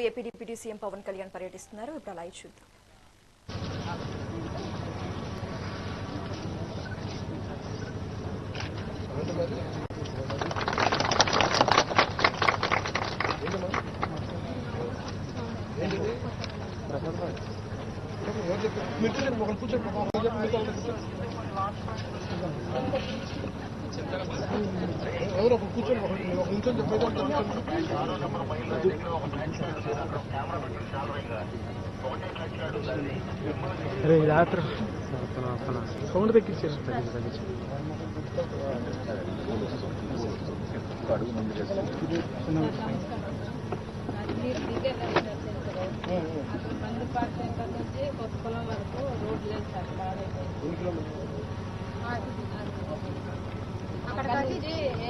AP deputy CM Pawan Kalyan పర్యటిస్తున్నారు. ఇప్పుడు live చూద్దాం. అరే రాత్రి సౌండ్ తగ్గించారు.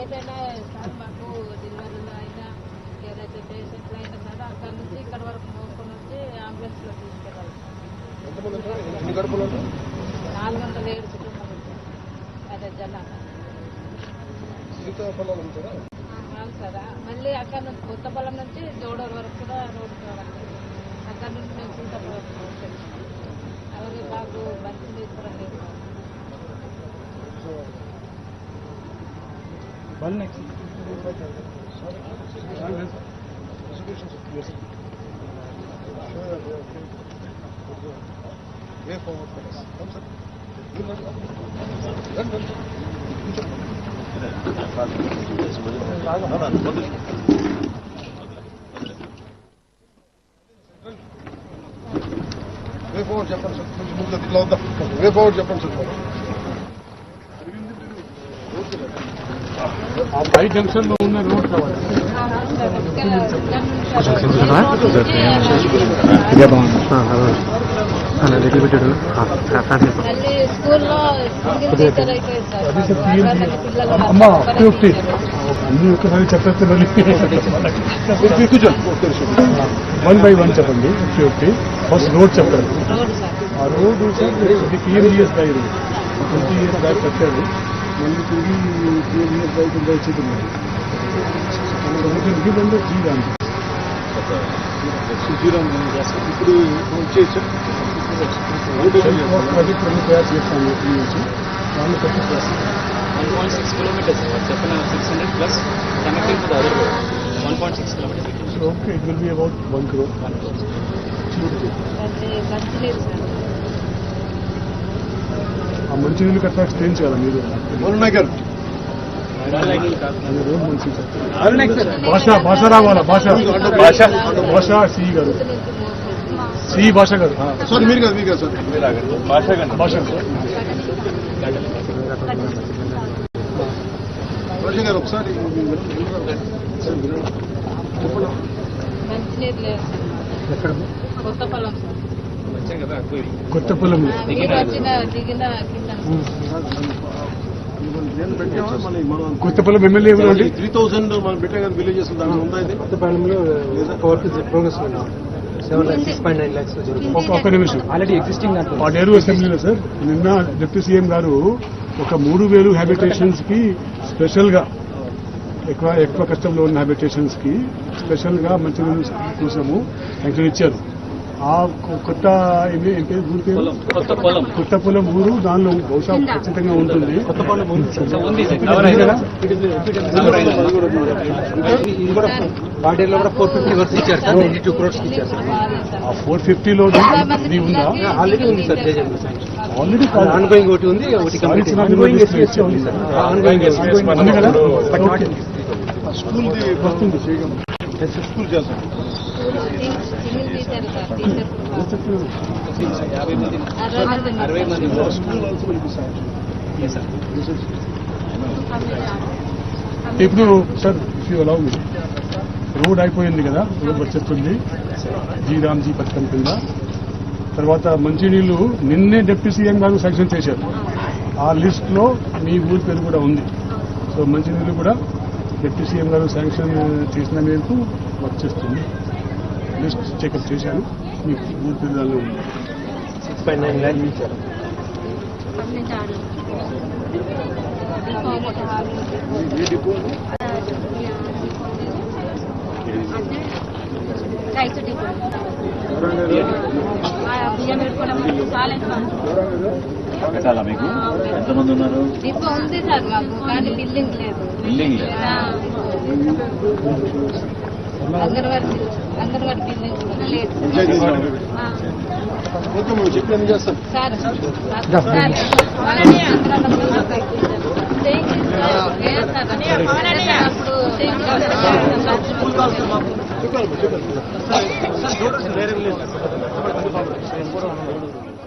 ఏదైనా సార్ మాకు డెలివరీలో అయినా ఏదైతే పేషెంట్లు అయినా సరే అక్కడ నుంచి ఇక్కడ వరకు మోసుకొని వచ్చి అంబులెన్స్ లో తీసుకెళ్ళాలి. 407 కుటుంబాలు అదే జనాభా సార్. మళ్ళీ అక్కడ నుంచి కొత్తపల్లం నుంచి జోడూరు వరకు కూడా రోడ్డు కావాలి. అక్కడ నుంచి మేము సీతాపల్లం అలాగే మాకు బస్సు తీసుకోవడం లేదు. చెప్పండి సార్, ఇట్లా వద్దాం. వే ఫార్వర్డ్ చెప్పండి సార్. ఆ పై జంక్షన్ లో ఉన్న రోడ్ కావాలి. అమ్మా అన్ని ఒకసారి చెప్పేస్తారు. వన్ బై వన్ చెప్పండి. ఫస్ట్ రోడ్ చెప్పండి. ఆ రోడ్డు సార్ ఇది PMGS by road 20 years back కట్టారు. మళ్ళీ తిరిగి PMGS బై కింద వచ్చేది. ఇప్పుడు వచ్చేసి ప్రాజెక్ట్ అన్ని తయారు చేస్తాను. వాళ్ళు కట్టి 1.6 kilometers చెప్పిన 600 plus connecting to the other road 1.6 kilometers. So okay, it will be about 1 crore. ఆ మంచినీళ్ళు కట్టా స్టేన్ చేయాలి మీరు. భాష రావాలా? భాష సి గారు, సి భాష గారు. సార్ మీరు కాదు, మీరు కాదు సార్, భాష గారు ఒకసారి కొత్తపల్లం కొత్తపల్లం ఎమ్మెల్యే ఎవరు? 3000 మనం పెట్టే కదా విలేజెస్ దాని ఉందా? కొత్తపల్లంలో ప్రోగ్రెస్ 6.9 lakhs. ఒక్క నిమిషం. ఆల్రెడీ ఎగ్జిస్టింగ్ ఆ డేరు అసెంబ్లీలో సార్ నిన్న డిప్యూటీ సీఎం గారు ఒక 3000 హ్యాబిటేషన్స్ కి స్పెషల్ గా ఎక్కువ కష్టంలో ఉన్న హ్యాబిటేషన్స్ కి స్పెషల్ గా మంచినీళ్ళు కోసము శాంక్షన్ ఇచ్చారు. ఆ కొత్త కొత్తపల్లం ఊరు దానిలో బహుశా ఖచ్చితంగా ఉంటుంది. బాడీలో కూడా 450 వర్క్స్ ఇచ్చారు సార్. 92 crores ఇచ్చారు సార్. ఆ 450లో ఇది ఉందా? ఆల్రెడీ ఉంది సార్. ఆల్రెడీ ఆన్గోయింగ్ ఒకటి ఉంది, ఒకటి స్కూల్ వస్తుంది. స్కూల్ చేస్తాం. ఇప్పుడు సార్ రోడ్ అయిపోయింది కదా, రోడ్ వచ్చేస్తుంది జీరామ్జీ పథకం కింద. తర్వాత మంచినీళ్లు నిన్నే డిప్యూటీ సీఎం గారు శాంక్షన్ చేశారు. ఆ లిస్ట్ లో మీ ఊరి పేరు కూడా ఉంది. సో మంచినీళ్లు కూడా డిప్యూటీ సీఎం గారు శాంక్షన్ చేసిన మేరకు వర్క్ చేస్తుంది. లిస్ట్ చెకప్ చేశాను, మీ ఊరి పేరు దానిలో ఉంది. 6.9 lakhs ఇచ్చారు. రైతు డిపో బియ్యం పెట్టుకోవడం చాలా పెట్టాలా మీకు ఎంతమంది ఉన్నారు? డిపో ఉంది సార్ మాకు, కానీ బిల్డింగ్ లేదు. బిల్డింగ్ లేదు. అంగన్వాడి బిల్డింగ్ కూడా లేదు చెప్పి చేస్తాం సార్. అప్పుడు